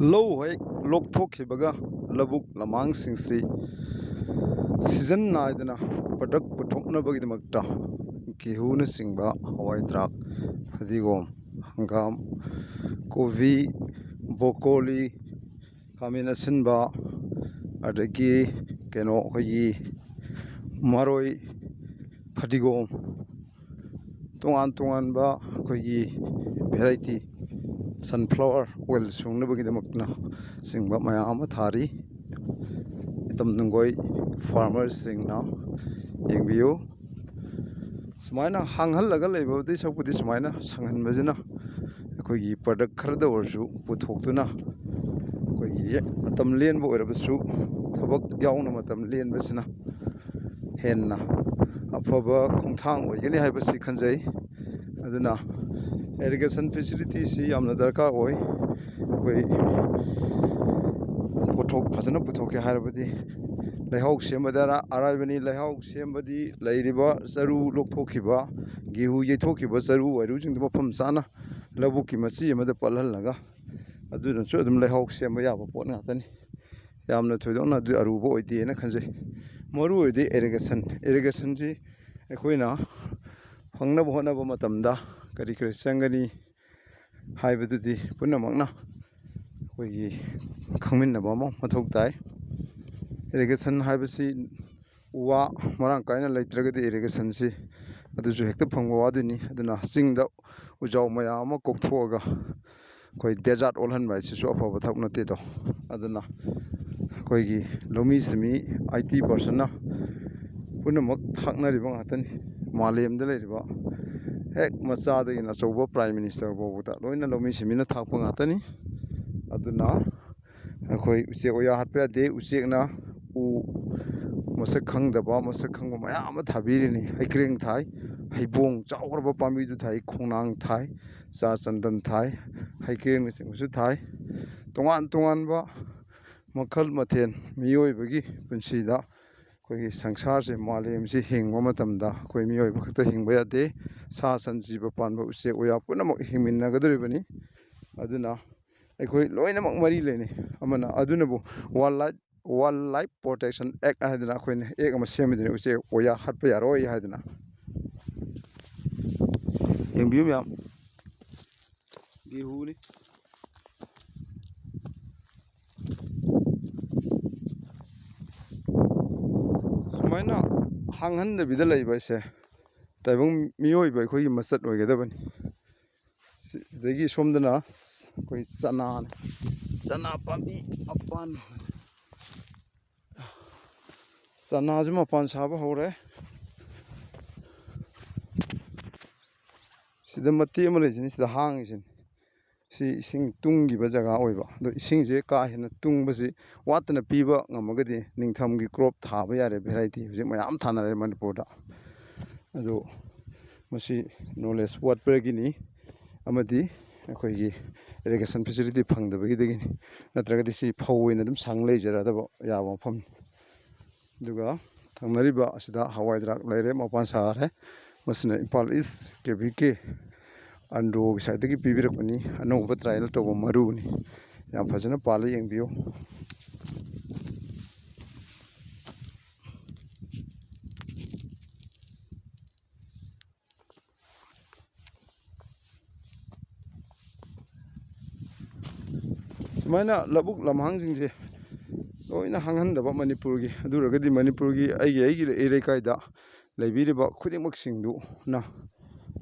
ꯂꯧ ꯍꯦꯛ ꯂꯣꯛꯊꯣꯛꯈꯤꯕꯒ ꯂꯧꯕꯨꯛ ꯂꯝꯍꯥꯡꯁꯤꯡꯁꯤ ꯁꯤꯖꯟ ꯅꯥꯏꯗꯅ ꯄ꯭ꯔꯗꯛ ꯄꯨꯊꯣꯛꯅꯕꯒꯤꯗꯃꯛꯇ ꯒꯦꯍꯨꯅꯆꯤꯡꯕ ꯍꯋꯥꯏ-ꯊꯔꯥꯛ, ꯐꯗꯤꯒꯣꯝ, ꯍꯪꯒꯥꯝ, ꯀꯣꯕꯤ, ꯕ꯭ꯔꯣꯀꯣꯂꯤ, ꯈꯥꯃꯦꯟ ꯑꯁꯤꯟꯕ, ꯑꯗꯒꯤ ꯑꯩꯈꯣꯏꯒꯤ ꯃꯔꯣꯏ, ꯐꯗꯤꯒꯣꯝ, ꯇꯣꯉꯥꯟꯕ ꯑꯩꯈꯣꯏꯒꯤ ꯚꯦꯔꯥꯏꯇꯤ ꯁꯟꯐ꯭ꯂꯥꯋꯔ ꯑꯣꯏꯜ ꯁꯨꯡꯅꯕꯒꯤꯗꯃꯛꯇ ꯆꯤꯡꯕ ꯃꯌꯥꯝ ꯑꯃ ꯊꯥꯔꯤ꯫ ꯏꯇꯝꯅꯨꯡꯒꯣꯏ ꯐꯥꯔꯃꯔꯁꯤꯡꯅ ꯌꯦꯡꯕꯤꯌꯨ꯫ ꯁꯨꯃꯥꯏꯅ ꯍꯥꯡꯍꯜꯂꯒ ꯂꯩꯕꯗꯤ ꯁꯔꯨꯛꯄꯨꯗꯤ ꯁꯨꯃꯥꯏꯅ ꯁꯪꯍꯟꯕꯁꯤꯅ ꯑꯩꯈꯣꯏꯒꯤ ꯄ꯭ꯔꯗꯛ ꯈꯔꯗ ꯑꯣꯏꯔꯁꯨ ꯄꯨꯊꯣꯛꯇꯨꯅ ꯑꯩꯈꯣꯏꯒꯤ ꯃꯇꯝ ꯂꯦꯟꯕ ꯑꯣꯏꯔꯕꯁꯨ ꯊꯕꯛ ꯌꯥꯎꯅ ꯃꯇꯝ ꯂꯦꯟꯕꯁꯤꯅ ꯍꯦꯟꯅ ꯑꯐꯕ ꯈꯣꯡꯊꯥꯡ ꯑꯣꯏꯒꯅꯤ ꯍꯥꯏꯕꯁꯤ ꯈꯟꯖꯩ꯫ ꯑꯗꯨꯅ ꯏꯔꯤꯒꯦꯁꯟ ꯐꯦꯁꯤꯂꯤꯇꯤꯁꯤ ꯌꯥꯝꯅ ꯗꯔꯀꯥꯔ ꯑꯣꯏ꯫ ꯑꯩꯈꯣꯏ ꯄꯣꯠꯊꯣꯛ ꯐꯖꯅ ꯄꯨꯊꯣꯛꯀꯦ ꯍꯥꯏꯔꯕꯗꯤ ꯂꯩꯍꯥꯎ ꯁꯦꯝꯕꯗ ꯑꯔꯥꯏꯕꯅꯤ꯫ ꯂꯩꯍꯥꯎ ꯁꯦꯝꯕꯗꯤ ꯂꯩꯔꯤꯕ ꯆꯔꯨ ꯂꯣꯛꯊꯣꯛꯈꯤꯕ, ꯒꯦꯍꯨ ꯌꯩꯊꯣꯛꯈꯤꯕ ꯆꯔꯨ ꯋꯥꯏꯔꯨꯁꯤꯡꯗꯨ ꯃꯐꯝ ꯆꯥꯅ ꯂꯧꯕꯨꯛꯀꯤ ꯃꯆꯤ ꯑꯃꯗ ꯄꯠꯍꯜꯂꯒ ꯑꯗꯨꯅꯁꯨ ꯑꯗꯨꯝ ꯂꯩꯍꯥꯎ ꯁꯦꯝꯕ ꯌꯥꯕ ꯄꯣꯠ ꯉꯥꯛꯇꯅꯤ꯫ ꯌꯥꯝꯅ ꯊꯣꯏꯗꯣꯛꯅ ꯑꯗꯨ ꯑꯔꯨꯕ ꯑꯣꯏꯗꯦꯅ ꯈꯟꯖꯩ꯫ ꯃꯔꯨ ꯑꯣꯏꯔꯤꯗꯤ ꯏꯔꯤꯒꯦꯁꯟꯁꯤ ꯑꯩꯈꯣꯏꯅ ꯐꯪꯅꯕ ꯍꯣꯠꯅꯕ ꯃꯇꯝꯗ ꯀꯔꯤ ꯆꯪꯒꯅꯤ ꯍꯥꯏꯕꯗꯨꯗꯤ ꯄꯨꯝꯅꯃꯛꯅ ꯑꯩꯈꯣꯏꯒꯤ ꯈꯪꯃꯤꯟꯅꯕ ꯑꯃ ꯃꯊꯧ ꯇꯥꯏ꯫ ꯏꯔꯤꯒꯦꯁꯟ ꯍꯥꯏꯕꯁꯤ ꯎ ꯋꯥ ꯃꯔꯥꯡ ꯀꯥꯏꯅ ꯂꯩꯇ꯭ꯔꯒꯗꯤ ꯏꯔꯤꯒꯦꯁꯟꯁꯤ ꯑꯗꯨꯁꯨ ꯍꯦꯛꯇ ꯐꯪꯕ ꯋꯥꯗꯣꯏꯅꯤ꯫ ꯑꯗꯨꯅ ꯆꯤꯡꯗ ꯎꯖꯥꯎ ꯃꯌꯥꯝ ꯑꯃ ꯀꯣꯛꯊꯣꯛꯑꯒ ꯑꯩꯈꯣꯏ ꯗꯦꯖꯥꯔꯠ ꯑꯣꯜꯍꯟꯕ ꯍꯥꯏꯁꯤꯁꯨ ꯑꯐꯕ ꯊꯕꯛ ꯅꯠꯇꯦꯗꯣ꯫ ꯑꯗꯨꯅ ꯑꯩꯈꯣꯏꯒꯤ ꯂꯧꯃꯤ ꯁꯤꯟꯃꯤ 80% ꯄꯨꯝꯅꯃꯛ ꯊꯥꯛꯅꯔꯤꯕ ꯉꯥꯛꯇꯅꯤ꯫ ꯃꯥꯂꯦꯝꯗ ꯂꯩꯔꯤꯕ ꯍꯦꯛ ꯃꯆꯥꯗꯒꯤꯅ ꯑꯆꯧꯕ ꯄ꯭ꯔꯥꯏꯝ ꯃꯤꯅꯤꯁꯇꯔ ꯐꯥꯎꯕꯗ ꯂꯣꯏꯅ ꯂꯧꯃꯤ ꯁꯤꯟꯃꯤꯅ ꯊꯥꯛꯄ ꯉꯥꯛꯇꯅꯤ꯫ ꯑꯗꯨꯅ ꯑꯩꯈꯣꯏ ꯎꯆꯦꯛ ꯋꯥꯌꯥ ꯍꯥꯠꯄ ꯌꯥꯗꯦ꯫ ꯎꯆꯦꯛꯅ ꯎ ꯃꯁꯛ ꯈꯪꯗꯕ, ꯃꯁꯛ ꯈꯪꯕ ꯃꯌꯥꯝ ꯑꯃ ꯊꯥꯕꯤꯔꯤꯅꯤ꯫ ꯍꯩꯀ꯭ꯔꯦꯡ ꯊꯥꯏ, ꯍꯩꯕꯣꯡ ꯆꯥꯎꯈ꯭ꯔꯕ ꯄꯥꯝꯕꯤꯗꯨ ꯊꯥꯏ, ꯈꯣꯡꯅꯥꯡ ꯊꯥꯏ, ꯆꯥ ꯆꯟꯗꯟ ꯊꯥꯏ, ꯍꯩꯀ꯭ꯔꯦꯡꯅꯆꯤꯡꯕꯁꯨ ꯊꯥꯏ꯫ ꯇꯣꯉꯥꯟꯕ ꯃꯈꯜ ꯃꯊꯦꯜ ꯃꯤꯑꯣꯏꯕꯒꯤ ꯄꯨꯟꯁꯤꯗ ꯑꯩꯈꯣꯏꯒꯤ ꯁꯪꯁꯥꯔꯁꯦ, ꯃꯥꯂꯦꯝꯁꯤ ꯍꯤꯡꯕ ꯃꯇꯝꯗ ꯑꯩꯈꯣꯏ ꯃꯤꯑꯣꯏꯕ ꯈꯛꯇ ꯍꯤꯡꯕ ꯌꯥꯗꯦ꯫ ꯁꯥ ꯁꯟ ꯖꯤꯕ ꯄꯥꯟꯕ ꯎꯆꯦꯛ ꯋꯥꯌꯥ ꯄꯨꯝꯅꯃꯛ ꯍꯤꯡꯃꯤꯟꯅꯒꯗꯧꯔꯤꯕꯅꯤ꯫ ꯑꯗꯨꯅ ꯑꯩꯈꯣꯏ ꯂꯣꯏꯅꯃꯛ ꯃꯔꯤ ꯂꯩꯅꯩ꯫ ꯑꯗꯨꯅꯕꯨ ꯋꯥꯏꯜ ꯂꯥꯏꯐ ꯄ꯭ꯔꯣꯇꯦꯛꯁꯟ ꯑꯦꯛ ꯍꯥꯏꯗꯅ ꯑꯩꯈꯣꯏꯅ ꯑꯦꯛ ꯑꯃ ꯁꯦꯝꯃꯤꯗꯨꯅꯤ, ꯎꯆꯦꯛ ꯋꯥꯌꯥ ꯍꯥꯠꯄ ꯌꯥꯔꯣꯏ ꯍꯥꯏꯗꯅ꯫ ꯌꯦꯡꯕꯤꯌꯨ ꯃꯌꯥꯝ, ꯒꯦꯍꯨꯅꯤ꯫ ꯁꯨꯃꯥꯏꯅ ꯍꯥꯡꯍꯟꯗꯕꯤꯗ ꯂꯩꯕ ꯍꯥꯏꯁꯦ ꯇꯥꯏꯕꯪ ꯃꯤꯑꯣꯏꯕ ꯑꯩꯈꯣꯏꯒꯤ ꯃꯆꯠ ꯑꯣꯏꯒꯗꯕꯅꯤ꯫ ꯁꯤꯗꯒꯤ ꯁꯣꯝꯗꯅ ꯑꯩꯈꯣꯏ ꯆꯅꯥꯅꯤ꯫ ꯆꯅꯥ ꯄꯥꯝꯕꯤ ꯃꯄꯥꯟ, ꯆꯅꯥꯁꯨ ꯃꯄꯥꯟ ꯁꯥꯕ ꯍꯧꯔꯦ꯫ ꯁꯤꯗ ꯃꯇꯦꯛ ꯑꯃ ꯂꯩꯁꯤꯅꯤ, ꯁꯤꯗ ꯍꯥꯡꯉꯤꯁꯤꯅꯤ꯫ ꯁꯤ ꯏꯁꯤꯡ ꯇꯨꯡꯒꯤꯕ ꯖꯒꯥ ꯑꯣꯏꯕ꯫ ꯑꯗꯣ ꯏꯁꯤꯡꯁꯦ ꯀꯥ ꯍꯦꯟꯅ ꯇꯨꯡꯕꯁꯤ ꯋꯥꯠꯇꯅ ꯄꯤꯕ ꯉꯝꯃꯒꯗꯤ ꯅꯤꯡꯊꯝꯒꯤ ꯀ꯭ꯔꯣꯞ ꯊꯥꯕ ꯌꯥꯔꯦ꯫ ꯚꯦꯔꯥꯏꯇꯤ ꯍꯧꯖꯤꯛ ꯃꯌꯥꯝ ꯊꯥꯅꯔꯦ ꯃꯅꯤꯄꯨꯔꯗ꯫ ꯑꯗꯣ ꯃꯁꯤ ꯅꯣꯂꯦꯖ ꯋꯥꯠꯄꯒꯤꯅꯤ, ꯑꯃꯗꯤ ꯑꯩꯈꯣꯏꯒꯤ ꯏꯔꯤꯒꯦꯁꯟ ꯐꯦꯁꯤꯂꯤꯇꯤ ꯐꯪꯗꯕꯒꯤꯗꯒꯤꯅꯤ꯫ ꯅꯠꯇ꯭ꯔꯒꯗꯤ ꯁꯤ ꯐꯧ ꯑꯣꯏꯅ ꯑꯗꯨꯝ ꯁꯪ ꯂꯩꯖꯔꯗꯕ ꯌꯥꯕ ꯃꯐꯝꯅꯤ꯫ ꯑꯗꯨꯒ ꯊꯪꯅꯔꯤꯕ ꯑꯁꯤꯗ ꯍꯋꯥꯏ-ꯊꯔꯥꯛ ꯂꯩꯔꯦ, ꯃꯄꯥꯟ ꯁꯥꯔꯦ꯫ ꯃꯁꯤꯅ ꯏꯝꯐꯥꯜ ꯏꯁ KVK ꯑꯟꯗ꯭ꯔꯣꯒꯤ ꯁꯥꯏꯠꯇꯒꯤ ꯄꯤꯕꯤꯔꯛꯄꯅꯤ꯫ ꯑꯅꯧꯕ ꯇ꯭ꯔꯥꯏꯌꯦꯜ ꯇꯧꯕ ꯃꯔꯨꯅꯤ꯫ ꯌꯥꯝ ꯐꯖꯅ ꯄꯥꯜꯂ ꯌꯦꯡꯕꯤꯌꯨ꯫ ꯁꯨꯃꯥꯏꯅ ꯂꯧꯕꯨꯛ ꯂꯝꯍꯥꯡꯁꯤꯡꯁꯦ ꯂꯣꯏꯅ ꯍꯥꯡꯍꯟꯗꯕ ꯃꯅꯤꯄꯨꯔꯒꯤ, ꯑꯗꯨ ꯑꯣꯏꯔꯒꯗꯤ ꯃꯅꯤꯄꯨꯔꯒꯤ ꯑꯩꯒꯤ ꯂꯩꯀꯥꯏꯗ ꯂꯩꯕꯤꯔꯤꯕ ꯈꯨꯗꯤꯡꯃꯛꯁꯤꯡꯗꯨꯅ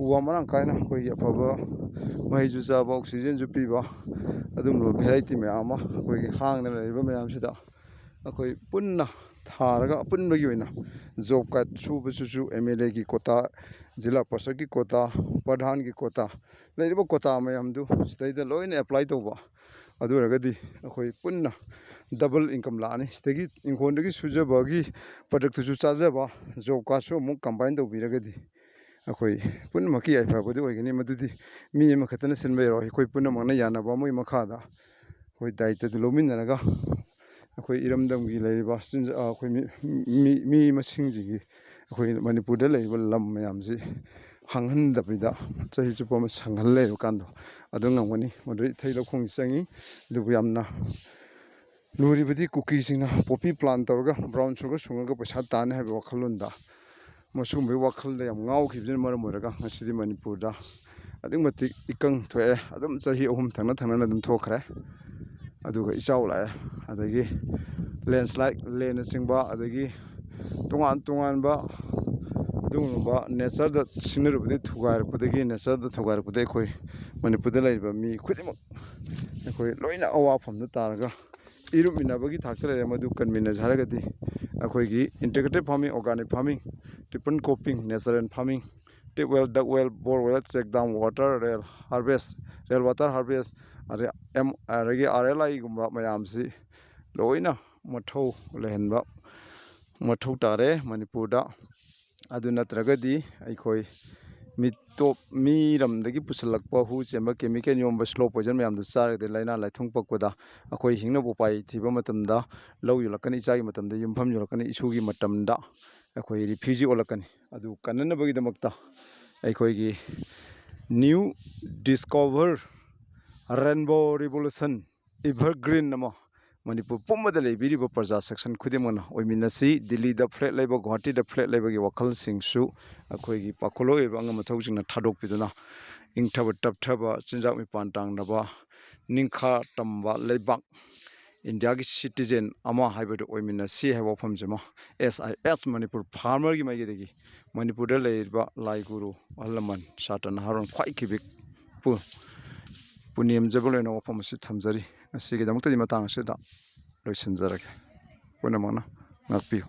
ꯎ ꯋꯥ ꯃꯔꯥꯡ ꯀꯥꯏꯅ ꯑꯩꯈꯣꯏꯒꯤ ꯑꯐꯕ ꯃꯍꯩꯁꯨ ꯆꯥꯕ, ꯑꯣꯛꯁꯤꯖꯦꯟꯁꯨ ꯄꯤꯕ ꯑꯗꯨꯒꯨꯝꯂꯕ ꯚꯦꯔꯥꯏꯇꯤ ꯃꯌꯥꯝ ꯑꯃ ꯑꯩꯈꯣꯏꯒꯤ ꯍꯥꯡꯗꯅ ꯂꯩꯔꯤꯕ ꯃꯌꯥꯝꯁꯤꯗ ꯑꯩꯈꯣꯏ ꯄꯨꯟꯅ ꯊꯥꯔꯒ ꯑꯄꯨꯟꯕꯒꯤ ꯑꯣꯏꯅ ꯖꯣꯕ ꯀꯥꯔꯗ ꯁꯨꯕꯁꯤꯁꯨ MLAꯒꯤ ꯀꯣꯇꯥ, ꯖꯤꯂꯥ ꯄꯔꯤꯁꯠꯀꯤ ꯀꯣꯇꯥ, ꯄ꯭ꯔꯙꯥꯟꯒꯤ ꯀꯣꯇꯥ, ꯂꯩꯔꯤꯕ ꯀꯣꯇꯥ ꯃꯌꯥꯝꯗꯨ ꯁꯤꯗꯩꯗ ꯂꯣꯏꯅ ꯑꯦꯄ꯭ꯂꯥꯏ ꯇꯧꯕ꯫ ꯑꯗꯨ ꯑꯣꯏꯔꯒꯗꯤ ꯑꯩꯈꯣꯏ ꯄꯨꯟꯅ ꯗꯕꯜ ꯏꯟꯀꯝ ꯂꯥꯛꯑꯅꯤ꯫ ꯁꯤꯗꯒꯤ ꯏꯪꯈꯣꯜꯗꯒꯤ ꯁꯨꯖꯕꯒꯤ ꯄ꯭ꯔꯗꯛꯇꯨꯁꯨ ꯆꯥꯖꯕ, ꯖꯣꯕ ꯀꯥꯔꯗꯁꯨ ꯑꯃꯨꯛ ꯀꯝꯕꯥꯏꯟ ꯇꯧꯕꯤꯔꯒꯗꯤ ꯑꯩꯈꯣꯏ ꯄꯨꯝꯅꯃꯛꯀꯤ ꯌꯥꯏꯐꯕꯗꯤ ꯑꯣꯏꯒꯅꯤ꯫ ꯃꯗꯨꯗꯤ ꯃꯤ ꯑꯃꯈꯛꯇꯅ ꯁꯤꯟꯕ ꯌꯥꯔꯣꯏ꯫ ꯑꯩꯈꯣꯏ ꯄꯨꯝꯅꯃꯛꯅ ꯌꯥꯅꯕ ꯑꯃꯒꯤ ꯃꯈꯥꯗ ꯑꯩꯈꯣই ꯗꯥꯏꯇꯗꯨ ꯂꯧꯃꯤꯟꯅꯔꯒ ꯑꯩꯈꯣꯏ ꯏꯔꯝꯗꯝꯒꯤ ꯂꯩꯔꯤꯕ ꯑꯩꯈꯣꯏ ꯃꯤ ꯃꯁꯤꯡꯁꯤꯒꯤ ꯑꯩꯈꯣꯏ ꯃꯅꯤꯄꯨꯔꯗ ꯂꯩꯔꯤꯕ ꯂꯝ ꯃꯌꯥꯝꯁꯤ ꯍꯥꯡꯍꯟꯗꯕꯤꯗ ꯆꯍꯤ ꯆꯨꯞꯄ ꯑꯃ ꯁꯪꯍꯜ ꯂꯩꯕ ꯀꯥꯟꯗꯣ ꯑꯗꯨ ꯉꯝꯒꯅꯤ ꯃꯗꯨ ꯏꯊꯩ ꯂꯧꯈꯣꯡꯁꯤ ꯆꯪꯉꯤ ꯑꯗꯨꯕꯨ ꯌꯥꯝꯅ ꯂꯨꯔꯤꯕꯗꯤ ꯀꯨꯀꯤꯁꯤꯡꯅ ꯄꯣꯄꯤ ꯄ꯭ꯂꯥꯟ ꯇꯧꯔꯒ ꯕ꯭ꯔꯥꯎꯟ ꯁꯨꯒꯔ ꯁꯨꯡꯉꯒ ꯄꯩꯁꯥ ꯇꯥꯟꯅꯤ ꯍꯥꯏꯕ ꯋꯥꯈꯜꯂꯣꯟꯗ ꯃꯁꯤꯒꯨꯝꯕꯒꯤ ꯋꯥꯈꯜꯗ ꯌꯥꯝ ꯉꯥꯎꯈꯤꯕꯁꯤꯅ ꯃꯔꯝ ꯑꯣꯏꯔꯒ ꯉꯁꯤꯗꯤ ꯃꯅꯤꯄꯨꯔꯗ ꯑꯗꯨꯛꯀꯤ ꯃꯇꯤꯛ ꯏꯀꯪ ꯊꯣꯛꯑꯦ ꯑꯗꯨꯝ ꯆꯍꯤ 3 ꯊꯪꯅ ꯑꯗꯨꯝ ꯊꯣꯛꯈ꯭ꯔꯦ ꯑꯗꯨꯒ ꯏꯆꯥꯎ ꯂꯥꯛꯑꯦ ꯑꯗꯒꯤ ꯂꯦꯟꯁ꯭ꯂꯥꯏꯠ ꯂꯦꯟꯅꯆꯤꯡꯕ ꯑꯗꯒꯤ ꯇꯣꯉꯥꯟꯕ ꯑꯗꯨꯒꯨꯝꯂꯕ ꯅꯦꯆꯔꯗ ꯁꯤꯡꯅꯔꯨꯕꯗꯒꯤ ꯊꯨꯒꯥꯏꯔꯛꯄꯗꯒꯤ ꯅꯦꯆꯔꯗ ꯊꯨꯒꯥꯏꯔꯛꯄꯗꯒꯤ ꯑꯩꯈꯣꯏ ꯃꯅꯤꯄꯨꯔꯗ ꯂꯩꯔꯤꯕ ꯃꯤ ꯈꯨꯗꯤꯡꯃꯛ ꯑꯩꯈꯣꯏ ꯂꯣꯏꯅ ꯑꯋꯥꯐꯝꯗ ꯇꯥꯔꯒ ꯏꯔꯨꯞꯃꯤꯟꯅꯕꯒꯤ ꯊꯥꯛꯇ ꯂꯩꯔꯦ ꯃꯗꯨ ꯀꯟꯃꯤꯟꯅꯁꯦ ꯍꯥꯏꯔꯒꯗꯤ ꯑꯩꯈꯣꯏꯒꯤ integrated farming organic farming triple cropping natural farming tube well dug well bore well check dam water rain water harvest ꯑꯗꯒꯤ RLIꯒꯨꯝꯕ ꯃꯌꯥꯝꯁꯤ ꯂꯣꯏꯅ ꯃꯊꯧ ꯂꯩꯍꯟꯕ ꯃꯊꯧ ꯇꯥꯔꯦ ꯃꯅꯤꯄꯨꯔꯗ ꯑꯗꯨ ꯅꯠꯇ꯭ꯔꯒꯗꯤ ꯑꯩꯈꯣꯏ ꯃꯤꯔꯝꯗꯒꯤ ꯄꯨꯁꯤꯜꯂꯛꯄ ꯍꯨ ꯆꯦꯟꯕ ꯀꯦꯃꯤꯀꯦꯜ ꯌꯣꯟꯕ ꯁ꯭ꯂꯣ ꯄꯣꯏꯖꯟ ꯃꯌꯥꯝꯗꯨ ꯆꯥꯔꯒꯗꯤ ꯂꯥꯏꯅꯥ ꯂꯥꯏꯊꯨꯡ ꯄꯛꯄꯗ ꯑꯩꯈꯣꯏ ꯍꯤꯡꯅꯕ ꯎꯄꯥꯏ ꯊꯤꯕ ꯃꯇꯝꯗ ꯂꯧ ꯌꯣꯜꯂꯛꯀꯅꯤ ꯏꯆꯥꯒꯤ ꯃꯇꯝꯗ ꯌꯨꯝꯐꯝ ꯌꯣꯜꯂꯛꯀꯅꯤ ꯏꯁꯨꯒꯤ ꯃꯇꯝꯗ ꯑꯩꯈꯣꯏ ꯔꯤꯐ꯭ꯌꯨꯖꯤ ꯑꯣꯜꯂꯛꯀꯅꯤ ꯑꯗꯨ ꯀꯟꯅꯅꯕꯒꯤꯗꯃꯛꯇ ꯑꯩꯈꯣꯏꯒꯤ ꯅ꯭ꯌꯨ ꯗꯤꯁꯀꯣꯚꯔ ꯔꯦꯟꯕꯣ ꯔꯤꯚꯣꯂꯨꯁꯟ ꯏꯚꯔꯒ꯭ꯔꯤꯟ ꯑꯃ ꯃꯅꯤꯄꯨꯔ ꯄꯨꯝꯕꯗ ꯂꯩꯕꯤꯔꯤꯕ ꯄ꯭ꯔꯖꯥ ꯁꯦꯛꯁꯟ ꯈꯨꯗꯤꯡꯃꯛꯅ ꯑꯣꯏꯃꯤꯟꯅꯁꯤ ꯗꯤꯜꯂꯤꯗ ꯐ꯭ꯂꯦꯠ ꯂꯩꯕ ꯒꯨꯋꯥꯍꯥꯇꯤꯗ ꯐ꯭ꯂꯦꯠ ꯂꯩꯕꯒꯤ ꯋꯥꯈꯜꯁꯤꯡꯁꯨ ꯑꯩꯈꯣꯏꯒꯤ ꯄꯥꯈꯣꯜꯂꯣꯏ ꯑꯣꯏꯕ ꯑꯉꯝ ꯃꯊꯧꯁꯤꯡꯅ ꯊꯥꯗꯣꯛꯄꯤꯗꯨꯅ ꯏꯪꯊꯕ ꯇꯞꯊꯕ ꯆꯤꯟꯖꯥꯛ ꯃꯤꯄꯥꯟ ꯇꯥꯡꯅꯕ ꯅꯤꯡꯈꯥ ꯇꯝꯕ ꯂꯩꯕꯥꯛ ꯏꯟꯗꯤꯌꯥꯒꯤ ꯁꯤꯇꯤꯖꯦꯟ ꯑꯃ ꯍꯥꯏꯕꯗꯨ ꯑꯣꯏꯃꯤꯟꯅꯁꯤ ꯍꯥꯏꯕ ꯋꯥꯐꯝꯁꯤꯃ SIS ꯃꯅꯤꯄꯨꯔ ꯐꯥꯔꯃꯔꯒꯤ ꯃꯥꯏꯀꯩꯗꯒꯤ ꯃꯅꯤꯄꯨꯔꯗ ꯂꯩꯔꯤꯕ ꯂꯥꯏ ꯒꯨꯔꯨ ꯑꯍꯜ ꯂꯃꯟ ꯁꯥꯇ꯭ꯔ ꯅꯍꯥꯔꯣꯜ ꯈ꯭ꯋꯥꯏꯈꯤꯕꯤ ꯄꯨꯅꯦꯝꯖꯕ ꯂꯣꯏꯅ ꯋꯥꯐꯝ ꯑꯁꯤ ꯊꯝꯖꯔꯤ ꯉꯁꯤꯒꯤꯗꯃꯛꯇꯗꯤ ꯃꯇꯥꯡ ꯑꯁꯤꯗ ꯂꯣꯏꯁꯤꯟꯖꯔꯒꯦ ꯄꯨꯝꯅꯃꯛꯅ ꯉꯥꯛꯄꯤꯌꯨ